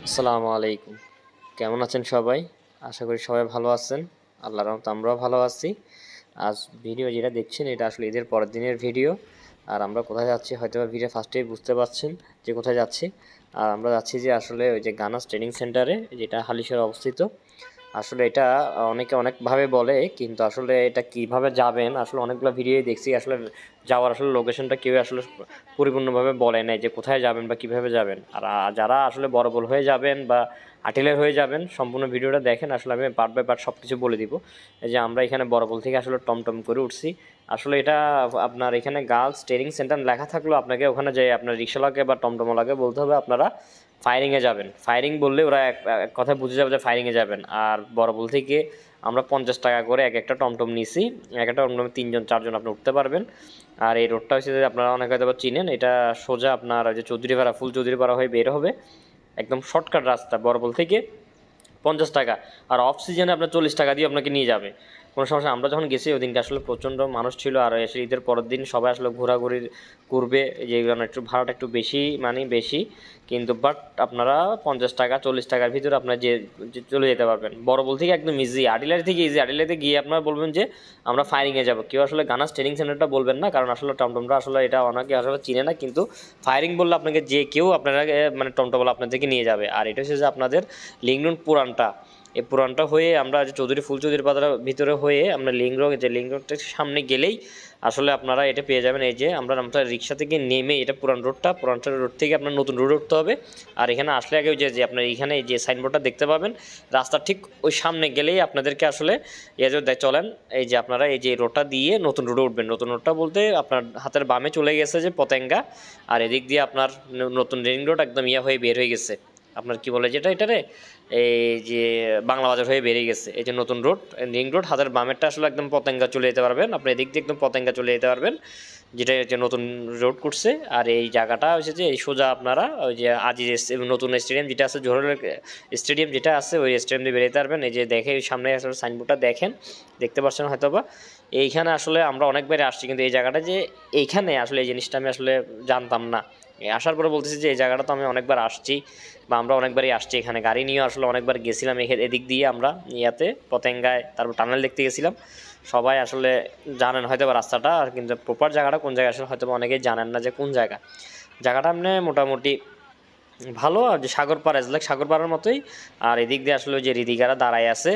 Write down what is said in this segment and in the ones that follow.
আসসালামু আলাইকুম, কেমন আছেন সবাই? আশা করি সবাই ভালো আছেন। আল্লাহর রহমতে আমরাও ভালো আছি। আজ ভিডিও যেটা দেখছেন এটা আসলে ঈদের পরের দিনের ভিডিও। আর আমরা কোথায় যাচ্ছি হয়তো ভিডিও ফার্স্টেই বুঝতে পারছেন যে কোথায় যাচ্ছি। আর আমরা যাচ্ছি যে আসলে ওই যে গানাস ট্রেনিং সেন্টারে, যেটা হালিশহরে অবস্থিত। আসলে এটা অনেকে অনেকভাবে বলে, কিন্তু আসলে এটা কিভাবে যাবেন আসলে অনেকগুলো ভিডিও দেখছি। আসলে যাওয়ার আসলে লোকেশনটা কেউ আসলে পরিপূর্ণভাবে বলে নাই যে কোথায় যাবেন বা কিভাবে যাবেন। আর যারা আসলে বড়বল হয়ে যাবেন বা আটিলের হয়ে যাবেন, সম্পূর্ণ ভিডিওটা দেখেন। আসলে আমি পার্ট বাই পার্ট সব কিছু বলে দিব। এই যে আমরা এখানে বড়বল থেকে আসলে টমটম করে উঠছি। আসলে এটা আপনার এখানে গার্লস ট্রেনিং সেন্টার লেখা থাকলেও আপনাকে ওখানে যে আপনার রিক্সাওয়ালাকে বা টমটমওয়ালাকে বলতে হবে আপনারা ফায়ারিংয়ে যাবেন। ফায়ারিং বললে ওরা এক কথা বুঝে যাবে যে ফায়ারিংয়ে যাবেন। আর বড়বল থেকে আমরা 50 টাকা করে এক একটা টমটম নিছি। এক একটা টমটমে 3জন 4জন আপনি উঠতে পারবেন। আর এই রোডটা হচ্ছে যে আপনারা অনেকে হয়তো চিনেন, এটা সোজা আপনার যে চৌধুরীপাড়া ফুল চৌধুরীপাড়া হয়ে বের হবে। একদম শর্টকাট রাস্তা বড়বল থেকে 50 টাকা। আর অফ সিজনে আপনার 40 টাকা দিয়ে আপনাকে নিয়ে যাবে, কোনো সমস্যা। আমরা যখন গেছি ওই দিনকে আসলে প্রচণ্ড মানুষ ছিল। আর এসে ঈদের পরের দিন সবাই আসলে ঘোরাঘুরি করবে, যে কারণে একটু ভাড়াটা একটু বেশি, মানে বেশি। কিন্তু বাট আপনারা 50 টাকা 40 টাকার ভিতরে আপনার যে চলে যেতে পারবেন। বড়বল থেকে একদম ইজি, আডিলারি থেকে ইজি। আডিলারিতে গিয়ে আপনারা বলবেন যে আমরা ফায়ারিংয়ে যাব, কেউ আসলে গানাস ট্রেনিং সেন্টারটা বলবেন না, কারণ আসলে টমটমটা আসলে এটা অনেকে আসলে চিনে না। কিন্তু ফায়ারিং বললে আপনাকে যে কেউ আপনারা মানে টমটমওয়ালা আপনাদেরকে নিয়ে যাবে। আর এটা হচ্ছে যে আপনাদের লিংক রোড পুরানটা, এই পুরানটা হয়ে আমরা যে ফুল চৌধুরী পাতার ভিতরে হয়ে আমরা লিংক রোড, যে লিংক রোডটার সামনে গেলেই আসলে আপনারা এটা পেয়ে যাবেন। এই যে আমরা রিক্সা থেকে নেমে, এটা পুরান রোডটা, পুরানটা রোড থেকে আপনার নতুন রোড উঠতে হবে। আর এখানে আসলে আগে ওই যে আপনার এখানে যে সাইনবোর্ডটা দেখতে পাবেন, রাস্তা ঠিক ওই সামনে গেলেই আপনাদেরকে আসলে চলেন। এই যে আপনারা এই যে রোডটা দিয়ে নতুন রোডে উঠবেন। নতুন রোডটা বলতে আপনার হাতের বামে চলে গেছে যে পতেঙ্গা, আর এদিক দিয়ে আপনার নতুন রিং রোড একদম হয়ে বের হয়ে গেছে। আপনার কি বলে যেটা এটারে, এই যে বাংলা বাজার হয়ে বেরিয়ে গেছে। এই যে নতুন রোড, রিং রোড, হাতের বামেরটা আসলে একদম পতেঙ্গা চলে যেতে পারবেন। আপনি এদিক দিয়ে একদম পতেঙ্গা চলে যেতে পারবেন, যেটা হচ্ছে নতুন রোড করছে। আর এই জায়গাটা হচ্ছে যে এই সোজা আপনারা ওই যে আজিজ নতুন স্টেডিয়াম যেটা আছে, জোহর স্টেডিয়াম যেটা আছে, ওই স্টেডিয়াম দিয়ে বেরোতে পারবেন। এই যে দেখে ওই সামনে আসলে সাইনবোর্ডটা দেখেন, দেখতে পাচ্ছেন হয়তো বা। এইখানে আসলে আমরা অনেকবারই আসছি, কিন্তু এই জায়গাটা যে এইখানে আসলে এই জিনিসটা আমি আসলে জানতাম না। আসার পরে বলতেছি যে এই জায়গাটা তো আমি অনেকবার আসছি, বা আমরা অনেকবারই আসছি এখানে, গাড়ি নিয়ে আসলে অনেকবার গেছিলাম এদিক দিয়ে আমরা ইয়াতে পতেঙ্গায়, তারপর টানেল দেখতে গেছিলাম। সবাই আসলে জানেন হয়তো বা রাস্তাটা, আর কিন্তু প্রপার জায়গাটা কোন জায়গায় আসলে হয়তো অনেকেই জানেন না যে কোন জায়গাটা আপনি মোটামুটি ভালো। আর যে সাগরপাড়া লাইক সাগরপাড়ার মতোই। আর এদিক দিয়ে আসলে ওই যে রিদিকারা দাঁড়ায় আছে,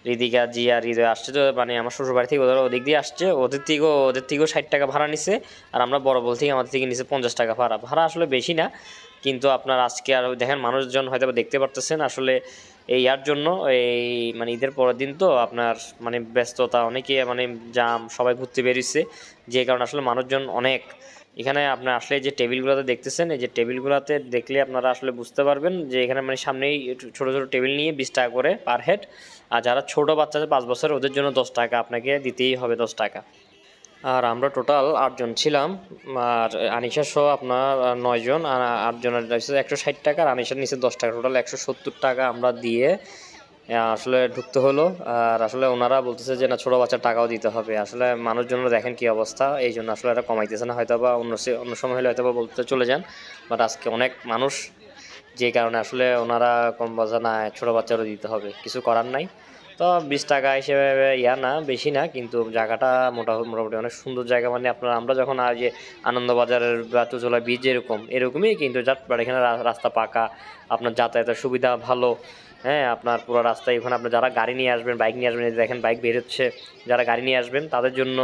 রিদিকা জি আর হৃদয় আসছে, তো মানে আমার শ্বশুরবাড়ি থেকে ওদিক দিয়ে আসছে। ওদের থেকেও 60 টাকা ভাড়া নিছে। আর আমরা বড়বল থেকে আমাদের থেকে নিছে 50 টাকা ভাড়া আসলে বেশি না। কিন্তু আপনার আজকে আর দেখেন মানুষজন হয়তো দেখতে পারতেছেন আসলে এই ইয়ার জন্য, এই মানে ঈদের পরের দিন তো আপনার মানে ব্যস্ততা, অনেকে মানে জাম, সবাই ঘুরতে বেরিয়েছে, যে কারণে আসলে মানুষজন অনেক। এখানে আপনার আসলে যে টেবিলগুলোতে দেখতেছেন, এই যে টেবিলগুলোতে দেখলে আপনারা আসলে বুঝতে পারবেন যে এখানে মানে সামনেই ছোটো ছোটো টেবিল নিয়ে 20 টাকা করে পার হেড। আর যারা ছোটো বাচ্চা আছে 5 বছর, ওদের জন্য 10 টাকা আপনাকে দিতেই হবে, 10 টাকা। আর আমরা টোটাল 8 জন ছিলাম। আর আনিশা সহ আপনার 9 জন। আর 8 জনের 160 টাকা, আর আনিশার নিচে 10 টাকা, টোটাল 170 টাকা আমরা দিয়ে আসলে ঢুকতে হলো। আর আসলে ওনারা বলতেছে যে না, ছোটো বাচ্চার টাকাও দিতে হবে। আসলে মানুষজন দেখেন কি অবস্থা, এই জন্য আসলে এটা কমাইতেছে না। হয়তো বা অন্য সময় হলে হয়তো বা বলতে চলে যান, বাট আজকে অনেক মানুষ, যে কারণে আসলে ওনারা কম বাজা না, ছোটো বাচ্চারও দিতে হবে, কিছু করার নাই। তো 20 টাকা হিসেবে না, বেশি না, কিন্তু জায়গাটা মোটামুটি অনেক সুন্দর জায়গা। মানে আপনারা আমরা যখন আর যে আনন্দবাজারের বা চুচলা বীজ এরকমই, কিন্তু বাট এখানে রাস্তা পাকা, আপনার যাতায়াতের সুবিধা ভালো। হ্যাঁ, আপনার পুরো রাস্তায় ওখানে আপনার যারা গাড়ি নিয়ে আসবেন, বাইক নিয়ে আসবেন, দেখেন বাইক বের হচ্ছে, যারা গাড়ি নিয়ে আসবেন তাদের জন্য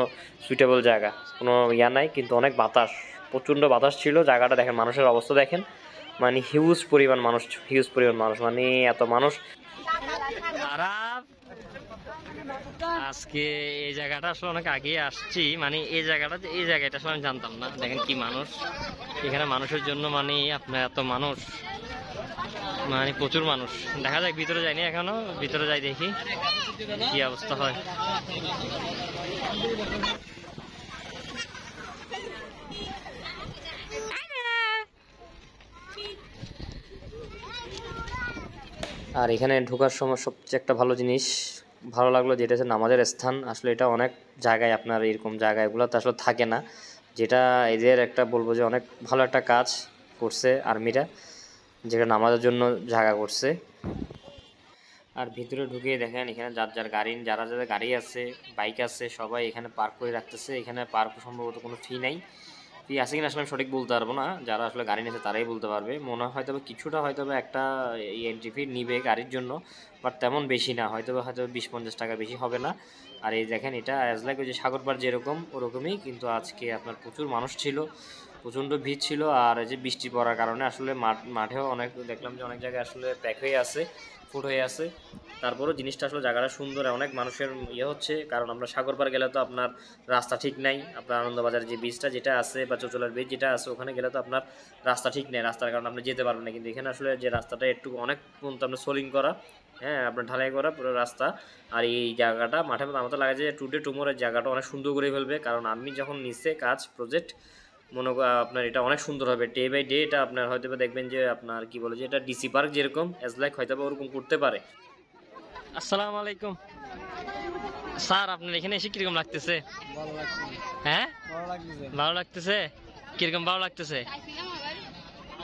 সুইটেবল জায়গা, কোনো নাই। কিন্তু অনেক বাতাস, প্রচণ্ড বাতাস ছিল। জায়গাটা দেখেন, মানুষের অবস্থা দেখেন, মানে হিউজ পরিমাণ মানুষ, মানে এত মানুষ। আজকে এই জায়গাটা আসলে অনেক আগে আসছি, মানে এই জায়গাটা আসলে আমি জানতাম না। দেখেন কি মানুষ এখানে, মানুষের জন্য মানে আপনার এত মানুষ, মানে প্রচুর মানুষ। দেখা যাক, ভিতরে যাইনি এখনো, ভিতরে যাই দেখি কি অবস্থা হয়। আর এখানে ঢোকার সময় সবচেয়ে একটা ভালো জিনিস ভালো লাগলো, যেটা হচ্ছে নামাজের স্থান। আসলে এটা অনেক জায়গায় আপনার এরকম জায়গাগুলোতে আসলে থাকে না, যেটা এদের একটা বলবো যে অনেক ভালো একটা কাজ করছে আর্মিরা, যেটা নামাজের জন্য জায়গা করছে। আর ভিতরে ঢুকে দেখেন এখানে যার যারা গাড়ি আছে, বাইক আছে, সবাই এখানে পার্ক করে রাখতেছে। এখানে পার্ক সম্ভবত কোনো ফি নাই, ফি আছে কিনা আসলে আমি সঠিক বলতে পারবো না, যারা আসলে গাড়ি নিয়েছে তারাই বলতে পারবে। মনে হয় হয়তো কিছুটা হয়তো একটা এন্ট্রি ফি নিবে গাড়ির জন্য, বাট তেমন বেশি না, হয়তো 20-50 টাকা বেশি হবে না। আর এই দেখেন এটা অ্যাজ লাইক ওই যে সাগর পাড় যেরকম ওরকমই, কিন্তু আজকে আপনার প্রচুর মানুষ ছিল, প্রচণ্ড ভিড় ছিল। আর এই যে বৃষ্টি পড়ার কারণে আসলে মাঠেও অনেক দেখলাম যে অনেক জায়গায় আসলে প্যাক হয়ে আছে, ফুট হয়ে আছে। তারপরেও জিনিসটা আসলে জায়গাটা সুন্দর, অনেক মানুষের হচ্ছে, কারণ আমরা সাগর পাড় গেলে তো আপনার রাস্তা ঠিক নাই। আপনার আনন্দবাজার যে বীজটা যেটা আছে বা চৌচলার বীজ যেটা আছে ওখানে গেলে তো আপনার রাস্তা ঠিক নেই, রাস্তার কারণে আপনি যেতে পারবেন না। কিন্তু এখানে আসলে যে রাস্তাটা একটু অনেক পর্যন্ত আপনার সোলিং করা, হ্যাঁ আপনার ঢালাই করা পুরো রাস্তা। আর এই জায়গাটা মাঠের মতো আমার তো লাগে যে টুডে টুমোরের জায়গাটা অনেক সুন্দর করে ফেলবে, কারণ আমি যখন নিচ্ছে কাজ প্রজেক্ট মনে করেন আপনার এটা অনেক সুন্দর হবে ডে বাই ডে। এটা আপনার হয়তো দেখবেন যে আপনার কি বলে যে এটা ডিসি পার্ক যেরকম অ্যাজ লাইক হয়তো ওরকম করতে পারে। আসসালামু আলাইকুম স্যার, আপনার এখানে এসে কিরকম লাগতেছে? ভালো লাগছে। হ্যাঁ ভালো লাগতেছে। ভালো লাগতেছে, কিরকম ভালো লাগতেছে?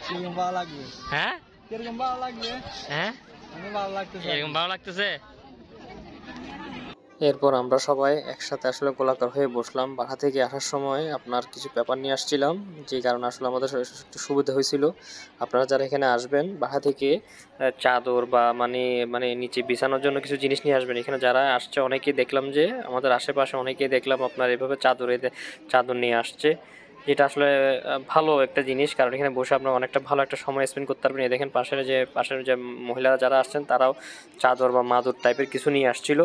কিরকম ভালো লাগবে? হ্যাঁ কিরকম ভালো লাগবে? হ্যাঁ আমি ভালো লাগতেছে। এরকম ভালো লাগতেছে। এরপর আমরা সবাই একসাথে আসলে গোলাকার হয়ে বসলাম। বাসা থেকে আসার সময় আপনার কিছু পেপার নিয়ে আসছিলাম, যে কারণে আসলে আমাদের একটু সুবিধা হয়েছিল। আপনারা যারা এখানে আসবেন বাসা থেকে চাদর বা মানে মানে নিচে বিছানোর জন্য কিছু জিনিস নিয়ে আসবেন। এখানে যারা আসছে অনেকেই দেখলাম যে আমাদের আশেপাশে অনেকেই দেখলাম আপনার এভাবে চাদর নিয়ে আসছে, যেটা আসলে ভালো একটা জিনিস, কারণ এখানে বসে আপনারা অনেকটা ভালো একটা সময় স্পেন্ড করতে পারবেন। দেখেন পাশের যে মহিলারা যারা আসছেন তারাও চাদর বা মাদুর টাইপের কিছু নিয়ে আসছিল,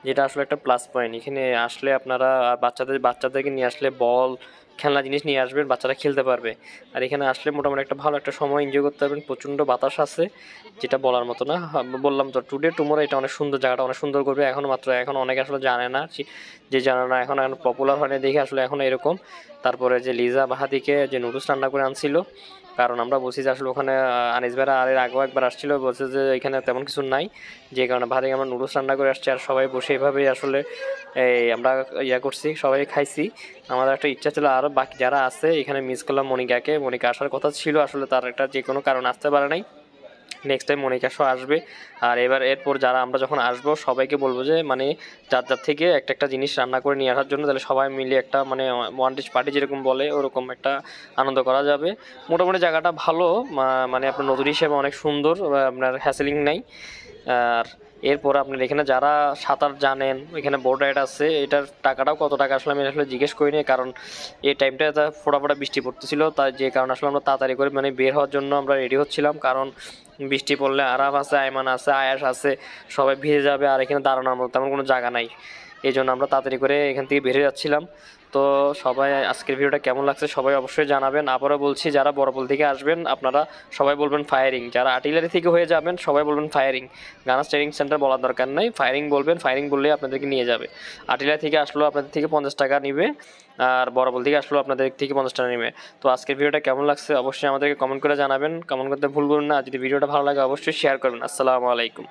যেটা আসলে একটা প্লাস পয়েন্ট। এখানে আসলে আপনারা বাচ্চাদেরকে নিয়ে আসলে বল খেলনা জিনিস নিয়ে আসবেন, বাচ্চারা খেলতে পারবে। আর এখানে আসলে মোটামুটি একটা ভালো একটা সময় এনজয় করতে পারবেন। প্রচণ্ড বাতাস আছে, যেটা বলার মতো না। বললাম তো টুডে টুমোরো এটা অনেক সুন্দর, জায়গাটা অনেক সুন্দর করবে। এখন অনেকে আসলে জানে না, যে জানে না এখন পপুলার হয়নি দেখে আসলে এখন এরকম। তারপরে যে লিজা বাহাদিকে যে নুডলস রান্না করে আনছিল, কারণ আমরা বলছি যে আসলে ওখানে আনিস ভাইরা আর এর আগেও একবার আসছিল, বলছে যে এখানে তেমন কিছু নাই, যে কারণে ভাদিকে আমরা নুডলস রান্না করে আসছি। আর সবাই বসে এভাবেই আসলে আমরা করছি, সবাই খাইছি। আমাদের একটা ইচ্ছা ছিল আরও বাকি যারা আছে এখানে মিস করলাম মনিকা আসার কথা ছিল, আসলে তার একটা যে কোনো কারণ আসতে পারে নাই। নেক্সট টাইম মনিকা শো আসবে। আর এরপর যারা আমরা যখন আসবো সবাইকে বলবো যে মানে যার থেকে একটা জিনিস রান্না করে নিয়ে আসার জন্য, তাহলে সবাই মিলে একটা মানে ওয়ান ডিশ পার্টি যেরকম বলে ওরকম একটা আনন্দ করা যাবে। মোটামুটি জায়গাটা ভালো, মানে আপনার নতুন হিসেবে অনেক সুন্দর, আপনার হ্যাসেলিং নাই। আর এরপর আপনার এখানে যারা সাঁতার জানেন এখানে বোট রাইড আছে, এটার টাকাটাও কত টাকা আসলে আমি আসলে জিজ্ঞেস করিনি, কারণ এই টাইমটা ফোটা বৃষ্টি পড়তেছিল, তাই যে কারণে আসলে আমরা তাড়াতাড়ি করে মানে বের হওয়ার জন্য আমরা রেডি হচ্ছিলাম, কারণ বৃষ্টি পড়লে আরাফ আছে, আয়মান আছে, আয়াস আছে, সবাই ভিজে যাবে। আর এখানে দাঁড়ানোর মতো তেমন কোনো জায়গা নাই, এই জন্য আমরা তাড়াতাড়ি করে এখান থেকে বেরিয়ে যাচ্ছিলাম। তো সবাই আজকের ভিডিওটা কেমন লাগছে সবাই অবশ্যই জানাবেন। আবারও বলছি যারা বড়পোল থেকে আসবেন আপনারা সবাই বলবেন ফায়ারিং, যারা আর্টিলারি থেকে হয়ে যাবেন সবাই বলবেন ফায়ারিং। গানার্স ট্রেনিং সেন্টার বলার দরকার নেই, ফায়ারিং বলবেন, ফায়ারিং বললেই আপনাদেরকে নিয়ে যাবে। আর্টিলারি থেকে আসলেও আপনাদের থেকে 50 টাকা নিবে, আর বড়পোল থেকে আসলেও আপনাদের থেকে 50 টাকা নেবে। তো আজকের ভিডিওটা কেমন লাগছে অবশ্যই আমাদেরকে কমেন্ট করে জানাবেন, কমেন্ট করতে ভুলবেন না। যদি ভিডিওটা ভালো লাগে অবশ্যই শেয়ার করবেন। আসসালামু আলাইকুম।